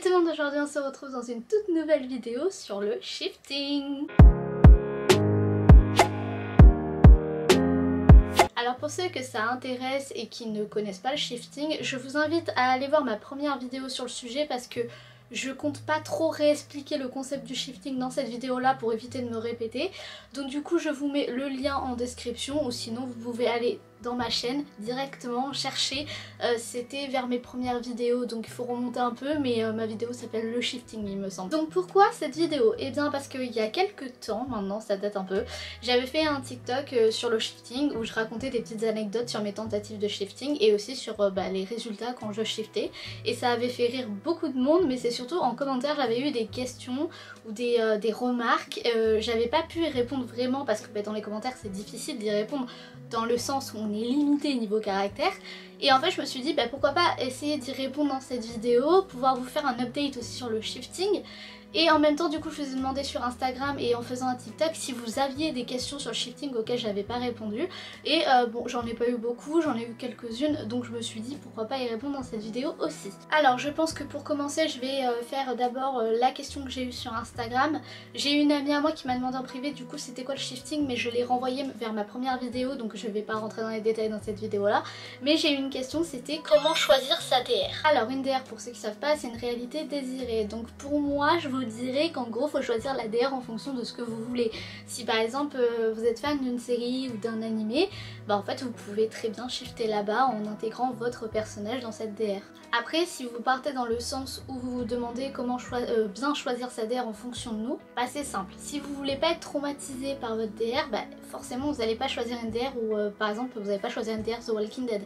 tout le monde, aujourd'hui on se retrouve dans une toute nouvelle vidéo sur le shifting. Alors pour ceux que ça intéresse et qui ne connaissent pas le shifting, je vous invite à aller voir ma première vidéo sur le sujet parce que je compte pas trop réexpliquer le concept du shifting dans cette vidéo là pour éviter de me répéter. Donc du coup je vous mets le lien en description ou sinon vous pouvez aller dans ma chaîne directement chercher, c'était vers mes premières vidéos donc il faut remonter un peu mais ma vidéo s'appelle le shifting il me semble. Donc pourquoi cette vidéo? Et bien parce qu'il y a quelques temps, maintenant ça date un peu, j'avais fait un TikTok sur le shifting où je racontais des petites anecdotes sur mes tentatives de shifting et aussi sur les résultats quand je shiftais et ça avait fait rire beaucoup de monde, mais c'est surtout en commentaire j'avais eu des questions ou des remarques, j'avais pas pu y répondre vraiment parce que dans les commentaires c'est difficile d'y répondre dans le sens où on est limité niveau caractère et en fait je me suis dit pourquoi pas essayer d'y répondre dans cette vidéo, pouvoir vous faire un update aussi sur le shifting. Et en même temps du coup je vous ai demandé sur Instagram et en faisant un TikTok si vous aviez des questions sur le shifting auxquelles j'avais pas répondu. Et bon j'en ai pas eu beaucoup, j'en ai eu quelques-unes donc je me suis dit pourquoi pas y répondre dans cette vidéo aussi. Alors je pense que pour commencer je vais faire d'abord la question que j'ai eue sur Instagram. J'ai une amie à moi qui m'a demandé en privé du coup c'était quoi le shifting, mais je l'ai renvoyé vers ma première vidéo donc je vais pas rentrer dans les détails dans cette vidéo là. Mais j'ai eu une question, c'était comment choisir sa DR. Alors une DR pour ceux qui savent pas c'est une réalité désirée, donc pour moi je vous dirais qu'en gros faut choisir la DR en fonction de ce que vous voulez. Si par exemple vous êtes fan d'une série ou d'un animé, en fait vous pouvez très bien shifter là-bas en intégrant votre personnage dans cette DR. Après si vous partez dans le sens où vous vous demandez comment bien choisir sa DR en fonction de nous, c'est simple. Si vous voulez pas être traumatisé par votre DR, forcément vous n'allez pas choisir une DR où par exemple vous n'allez pas choisir une DR The Walking Dead.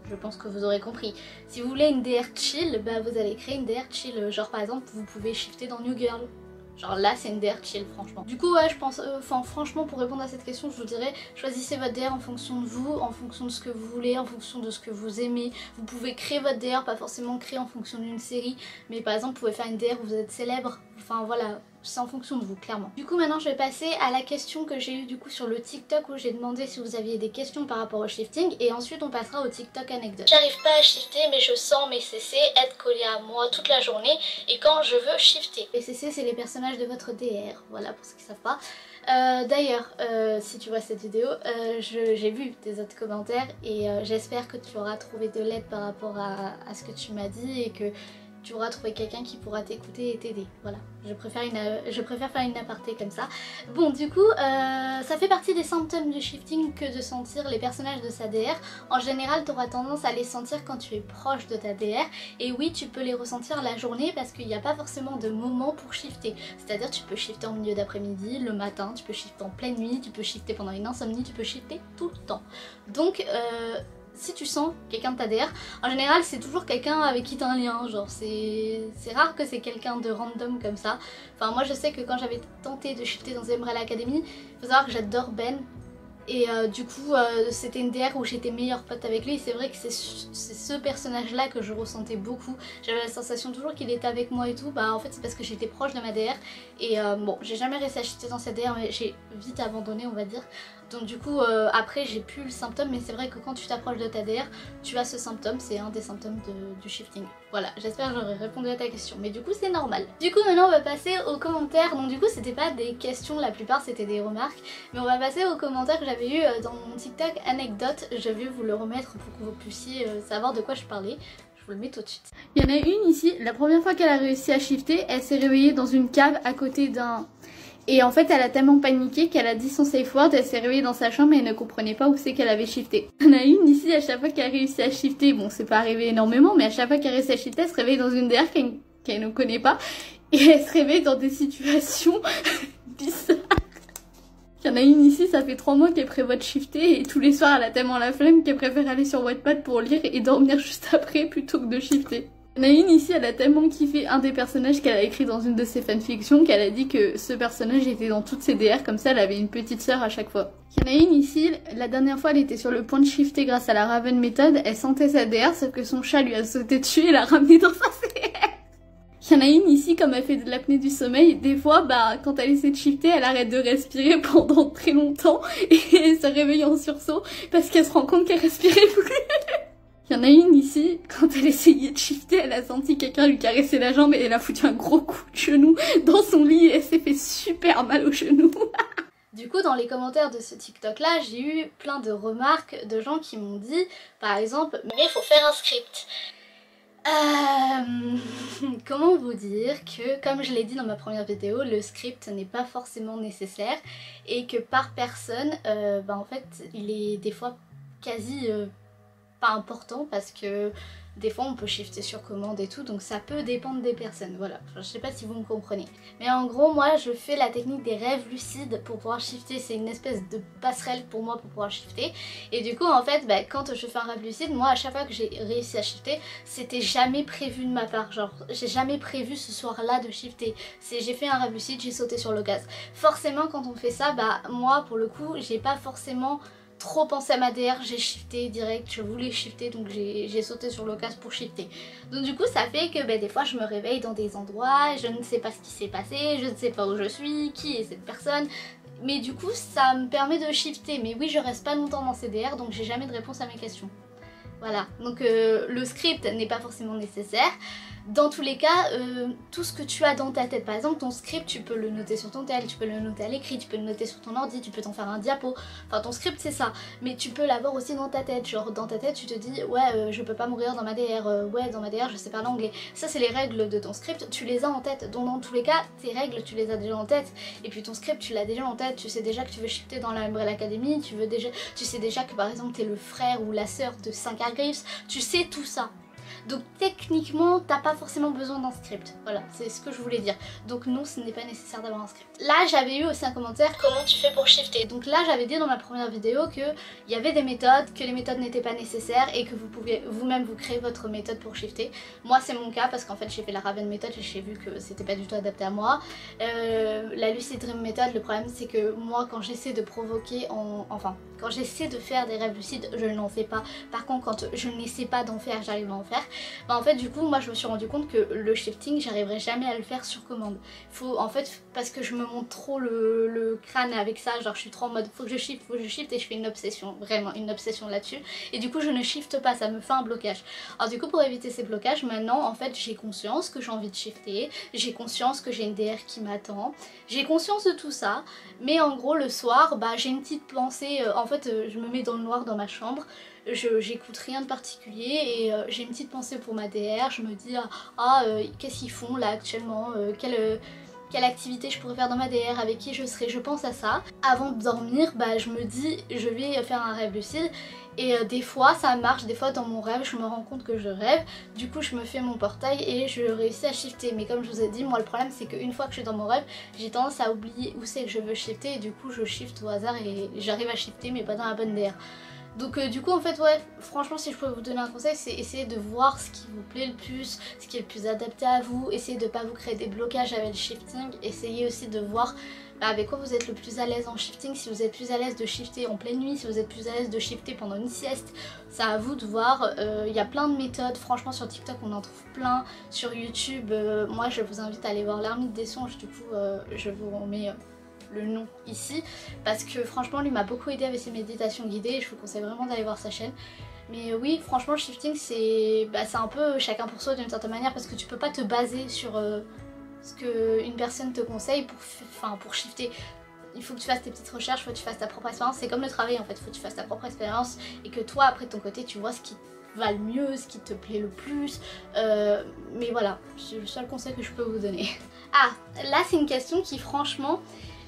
Je pense que vous aurez compris. Si vous voulez une DR chill, vous allez créer une DR chill. Genre par exemple, vous pouvez shifter dans New Girl. Genre là c'est une DR chill franchement. Du coup je pense, franchement pour répondre à cette question je vous dirais choisissez votre DR en fonction de vous, en fonction de ce que vous voulez, en fonction de ce que vous aimez. Vous pouvez créer votre DR, pas forcément créer en fonction d'une série, mais par exemple vous pouvez faire une DR où vous êtes célèbre, enfin voilà. C'est en fonction de vous, clairement. Du coup maintenant je vais passer à la question que j'ai eue du coup sur le TikTok où j'ai demandé si vous aviez des questions par rapport au shifting et ensuite on passera au TikTok anecdote. J'arrive pas à shifter mais je sens mes CC être collés à moi toute la journée et quand je veux shifter. Les CC c'est les personnages de votre DR, voilà pour ceux qui savent pas. D'ailleurs si tu vois cette vidéo, j'ai vu tes autres commentaires et j'espère que tu auras trouvé de l'aide par rapport à ce que tu m'as dit et que tu auras trouvé quelqu'un qui pourra t'écouter et t'aider. Voilà, je préfère faire une aparté comme ça. Bon du coup, ça fait partie des symptômes du shifting que de sentir les personnages de sa DR. En général, tu auras tendance à les sentir quand tu es proche de ta DR. Et oui, tu peux les ressentir la journée parce qu'il n'y a pas forcément de moment pour shifter. C'est-à-dire tu peux shifter en milieu d'après-midi, le matin, tu peux shifter en pleine nuit, tu peux shifter pendant une insomnie, tu peux shifter tout le temps. Donc si tu sens quelqu'un de ta DR, en général c'est toujours quelqu'un avec qui t'as un lien, genre c'est rare que c'est quelqu'un de random comme ça. Enfin moi je sais que quand j'avais tenté de shifter dans The Umbrella Academy, il faut savoir que j'adore Ben et du coup c'était une DR où j'étais meilleure pote avec lui et c'est vrai que c'est ce personnage là que je ressentais beaucoup. J'avais la sensation toujours qu'il était avec moi et tout, en fait c'est parce que j'étais proche de ma DR et bon j'ai jamais réussi à shifter dans cette DR mais j'ai vite abandonné on va dire. Donc du coup après j'ai plus le symptôme mais c'est vrai que quand tu t'approches de ta DR tu as ce symptôme, c'est un des symptômes du shifting. Voilà, j'espère que j'aurai répondu à ta question mais du coup c'est normal. Du coup maintenant on va passer aux commentaires, donc du coup c'était pas des questions, la plupart c'était des remarques, mais on va passer aux commentaires que j'avais eu dans mon TikTok anecdote. Je vais vous le remettre pour que vous puissiez savoir de quoi je parlais. Je vous le mets tout de suite. Il y en a une ici, la première fois qu'elle a réussi à shifter, elle s'est réveillée dans une cave à côté d'un... Et en fait elle a tellement paniqué qu'elle a dit son safe word, elle s'est réveillée dans sa chambre et elle ne comprenait pas où c'est qu'elle avait shifté. Il y en a une ici, à chaque fois qu'elle a réussi à shifter, bon c'est pas arrivé énormément, mais à chaque fois qu'elle a réussi à shifter, elle se réveille dans une DR qu'elle ne connaît pas. Et elle se réveille dans des situations bizarres. Il y en a une ici, ça fait 3 mois qu'elle prévoit de shifter et tous les soirs elle a tellement la flemme qu'elle préfère aller sur Wattpad pour lire et dormir juste après plutôt que de shifter. Il y en a une ici, elle a tellement kiffé un des personnages qu'elle a écrit dans une de ses fanfictions qu'elle a dit que ce personnage était dans toutes ses DR, comme ça elle avait une petite sœur à chaque fois. Il y en a une ici, la dernière fois elle était sur le point de shifter grâce à la Raven méthode, elle sentait sa DR sauf que son chat lui a sauté dessus et l'a ramené dans sa CR. Il y en a une ici, comme elle fait de l'apnée du sommeil, des fois quand elle essaie de shifter, elle arrête de respirer pendant très longtemps et elle se réveille en sursaut parce qu'elle se rend compte qu'elle respirait plus. Il Il y en a une ici, quand elle essayait de shifter, elle a senti quelqu'un lui caresser la jambe et elle a foutu un gros coup de genou dans son lit et elle s'est fait super mal au genou. Du coup, dans les commentaires de ce TikTok là, j'ai eu plein de remarques de gens qui m'ont dit, par exemple, mais il faut faire un script. Comment vous dire que, comme je l'ai dit dans ma première vidéo, le script n'est pas forcément nécessaire et que par personne, en fait, il est des fois quasi pas important parce que des fois on peut shifter sur commande et tout, donc ça peut dépendre des personnes, voilà. Enfin, je sais pas si vous me comprenez. Mais en gros, moi je fais la technique des rêves lucides pour pouvoir shifter, c'est une espèce de passerelle pour moi pour pouvoir shifter. Et du coup en fait, quand je fais un rêve lucide, moi à chaque fois que j'ai réussi à shifter, c'était jamais prévu de ma part, genre j'ai jamais prévu ce soir-là de shifter. J'ai fait un rêve lucide, j'ai sauté sur le gaz. Forcément quand on fait ça, moi pour le coup, j'ai pas forcément trop pensé à ma DR, j'ai shifté direct, je voulais shifter donc j'ai sauté sur l'occasion pour shifter. Donc du coup ça fait que des fois je me réveille dans des endroits, je ne sais pas ce qui s'est passé, je ne sais pas où je suis, qui est cette personne, mais du coup ça me permet de shifter. Mais oui, je reste pas longtemps dans ces DR donc j'ai jamais de réponse à mes questions. Voilà, donc le script n'est pas forcément nécessaire. Dans tous les cas, tout ce que tu as dans ta tête, par exemple ton script, tu peux le noter sur ton tel, tu peux le noter à l'écrit, tu peux le noter sur ton ordi, tu peux t'en faire un diapo. Enfin ton script c'est ça, mais tu peux l'avoir aussi dans ta tête. Genre dans ta tête tu te dis ouais je peux pas mourir dans ma DR, ouais dans ma DR je sais parler anglais. Ça c'est les règles de ton script, tu les as en tête. Donc dans tous les cas tes règles tu les as déjà en tête. Et puis ton script tu l'as déjà en tête, tu sais déjà que tu veux shifter dans la Umbrella Academy, tu sais déjà que par exemple t'es le frère ou la sœur de 5 Hargreaves, tu sais tout ça. Donc techniquement t'as pas forcément besoin d'un script, voilà c'est ce que je voulais dire. Donc non, ce n'est pas nécessaire d'avoir un script. Là j'avais eu aussi un commentaire, comment tu fais pour shifter? Donc là j'avais dit dans ma première vidéo qu'il y avait des méthodes, que les méthodes n'étaient pas nécessaires et que vous pouviez vous-même vous créer votre méthode pour shifter. Moi c'est mon cas parce qu'en fait j'ai fait la Raven méthode et j'ai vu que c'était pas du tout adapté à moi. La Lucid Dream méthode, le problème c'est que moi quand j'essaie de provoquer quand j'essaie de faire des rêves lucides, je n'en fais pas. Par contre quand je n'essaie pas d'en faire, j'arrive à en faire. En fait du coup moi je me suis rendu compte que le shifting j'arriverai jamais à le faire sur commande. Faut en fait, parce que je me monte trop le crâne avec ça, genre je suis trop en mode faut que je shift et je fais une obsession, vraiment une obsession là-dessus. Et du coup je ne shifte pas, ça me fait un blocage. Alors du coup pour éviter ces blocages, maintenant en fait j'ai conscience que j'ai envie de shifter, j'ai conscience que j'ai une DR qui m'attend, j'ai conscience de tout ça. Mais en gros le soir j'ai une petite pensée, en fait je me mets dans le noir dans ma chambre, j'écoute rien de particulier et j'ai une petite pensée pour ma DR, je me dis qu'est-ce qu'ils font là actuellement, quelle activité je pourrais faire dans ma DR, avec qui je serai, je pense à ça. Avant de dormir, je me dis je vais faire un rêve lucide et des fois ça marche, des fois dans mon rêve je me rends compte que je rêve, du coup je me fais mon portail et je réussis à shifter. Mais comme je vous ai dit, moi le problème c'est qu'une fois que je suis dans mon rêve, j'ai tendance à oublier où c'est que je veux shifter et du coup je shift au hasard et j'arrive à shifter mais pas dans la bonne DR. Donc du coup en fait ouais, franchement si je pouvais vous donner un conseil, c'est essayer de voir ce qui vous plaît le plus, ce qui est le plus adapté à vous, essayez de pas vous créer des blocages avec le shifting, essayez aussi de voir avec quoi vous êtes le plus à l'aise en shifting, si vous êtes plus à l'aise de shifter en pleine nuit, si vous êtes plus à l'aise de shifter pendant une sieste, c'est à vous de voir. Il y a plein de méthodes, franchement sur TikTok on en trouve plein, sur YouTube, moi je vous invite à aller voir l'Ermite des songes, du coup je vous remets le nom ici parce que franchement lui m'a beaucoup aidé avec ses méditations guidées et je vous conseille vraiment d'aller voir sa chaîne. Mais oui franchement le shifting c'est un peu chacun pour soi d'une certaine manière parce que tu peux pas te baser sur ce qu'une personne te conseille pour shifter. Il faut que tu fasses tes petites recherches, il faut que tu fasses ta propre expérience, c'est comme le travail en fait, il faut que tu fasses ta propre expérience et que toi après de ton côté tu vois ce qui va le mieux, ce qui te plaît le plus, mais voilà, c'est le seul conseil que je peux vous donner. Ah, là c'est une question qui franchement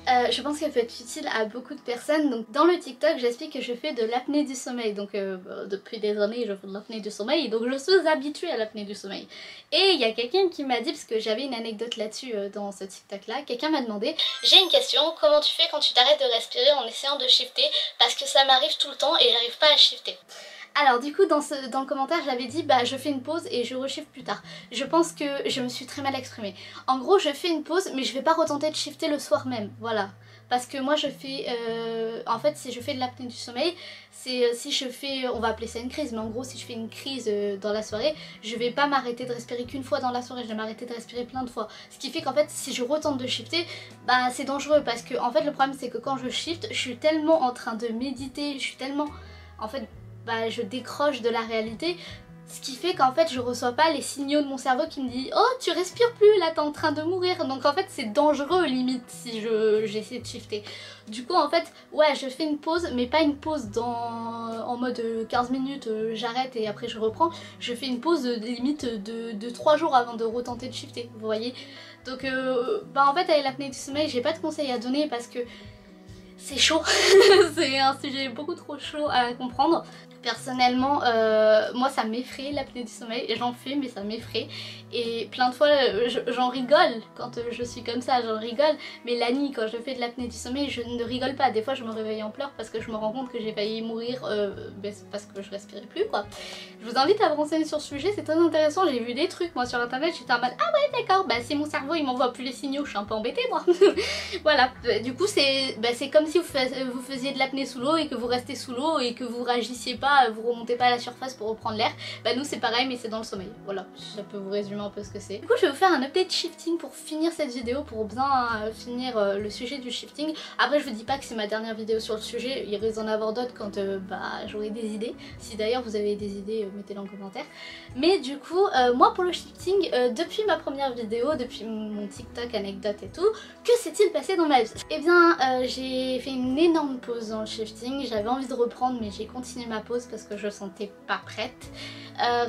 je pense qu'elle peut être utile à beaucoup de personnes. Donc dans le TikTok j'explique que je fais de l'apnée du sommeil, donc depuis des années je fais de l'apnée du sommeil, donc je suis habituée à l'apnée du sommeil. Et il y a quelqu'un qui m'a dit, parce que j'avais une anecdote là-dessus dans ce TikTok là, quelqu'un m'a demandé j'ai une question, comment tu fais quand tu t'arrêtes de respirer en essayant de shifter, parce que ça m'arrive tout le temps et j'arrive pas à shifter. Alors du coup dans le commentaire j'avais dit je fais une pause et je reshift plus tard. Je pense que je me suis très mal exprimée. En gros je fais une pause mais je vais pas retenter de shifter le soir même, voilà. Parce que moi je fais, en fait si je fais de l'apnée du sommeil, c'est si je fais, on va appeler ça une crise, mais en gros si je fais une crise dans la soirée, je vais pas m'arrêter de respirer qu'une fois dans la soirée, je vais m'arrêter de respirer plein de fois. Ce qui fait qu'en fait si je retente de shifter, c'est dangereux parce que en fait le problème c'est que quand je shift, je suis tellement en train de méditer, je suis tellement, en fait bah, je décroche de la réalité. Ce qui fait qu'en fait je reçois pas les signaux de mon cerveau qui me dit oh tu respires plus là t'es en train de mourir, donc en fait c'est dangereux limite si j'essaie de shifter. Du coup en fait ouais je fais une pause, mais pas une pause en mode 15 minutes j'arrête et après je reprends. Je fais une pause limite de 3 jours avant de retenter de shifter, vous voyez. Donc bah en fait avec l'apnée du sommeil j'ai pas de conseils à donner parce que c'est chaud. C'est un sujet beaucoup trop chaud à comprendre. Personnellement, moi ça m'effraie l'apnée du sommeil, j'en fais mais ça m'effraie et plein de fois j'en rigole quand je suis comme ça, j'en rigole, mais la nuit quand je fais de l'apnée du sommeil je ne rigole pas, des fois je me réveille en pleurs parce que je me rends compte que j'ai failli mourir parce que je respirais plus quoi. Je vous invite à vous renseigner sur ce sujet, c'est très intéressant, j'ai vu des trucs moi sur internet, j'étais en mode ah ouais d'accord, bah si mon cerveau il m'envoie plus les signaux, je suis un peu embêtée moi. Voilà, du coup c'est comme si vous faisiez de l'apnée sous l'eau et que vous restez sous l'eau et que vous réagissiez pas, vous remontez pas à la surface pour reprendre l'air. Bah nous c'est pareil mais c'est dans le sommeil. Voilà, ça peut vous résumer un peu ce que c'est. Du coup je vais vous faire un update shifting pour finir cette vidéo, pour bien finir le sujet du shifting. Après je vous dis pas que c'est ma dernière vidéo sur le sujet, il risque d'en avoir d'autres quand bah, j'aurai des idées. Si d'ailleurs vous avez des idées, mettez-les en commentaire. Mais du coup moi pour le shifting, depuis ma première vidéo, depuis mon TikTok anecdote et tout, que s'est-il passé dans ma vie? Eh bien j'ai fait une énorme pause dans le shifting, j'avais envie de reprendre mais j'ai continué ma pause parce que je sentais pas prête.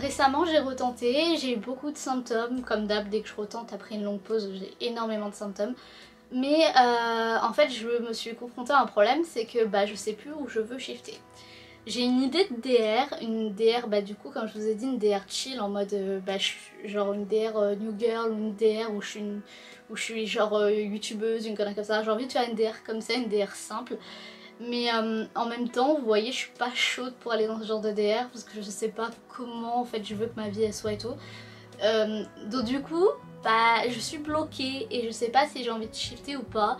Récemment j'ai retenté, j'ai eu beaucoup de symptômes, comme d'hab dès que je retente après une longue pause j'ai énormément de symptômes. Mais en fait je me suis confrontée à un problème, c'est que bah, je sais plus où je veux shifter. J'ai une idée de DR, une DR bah du coup comme je vous ai dit une DR chill en mode bah, genre une DR new girl ou une DR où je suis genre youtubeuse, une connerie comme ça. J'ai envie de faire une DR comme ça, une DR simple. Mais en même temps, vous voyez, je suis pas chaude pour aller dans ce genre de DR parce que je sais pas comment en fait je veux que ma vie elle soit et tout. Donc du coup, bah je suis bloquée et je sais pas si j'ai envie de shifter ou pas.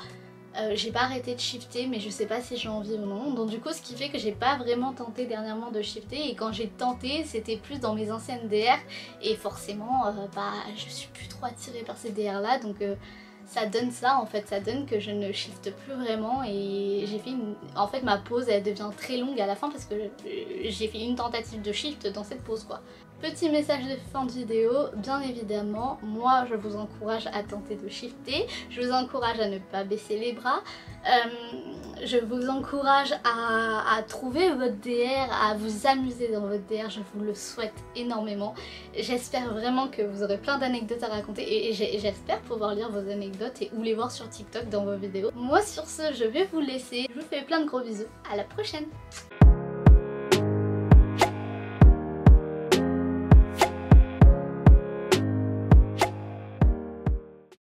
J'ai pas arrêté de shifter mais je sais pas si j'ai envie ou non. Donc du coup ce qui fait que j'ai pas vraiment tenté dernièrement de shifter, et quand j'ai tenté c'était plus dans mes anciennes DR et forcément bah je suis plus trop attirée par ces DR là, donc ça donne ça en fait, ça donne que je ne shift plus vraiment et j'ai fait en fait ma pause elle devient très longue à la fin parce que j'ai fait une tentative de shift dans cette pause quoi. Petit message de fin de vidéo, bien évidemment, moi je vous encourage à tenter de shifter, je vous encourage à ne pas baisser les bras, je vous encourage à trouver votre DR, à vous amuser dans votre DR, je vous le souhaite énormément. J'espère vraiment que vous aurez plein d'anecdotes à raconter et j'espère pouvoir lire vos anecdotes ou les voir sur TikTok dans vos vidéos. Moi sur ce, je vais vous laisser, je vous fais plein de gros bisous, à la prochaine.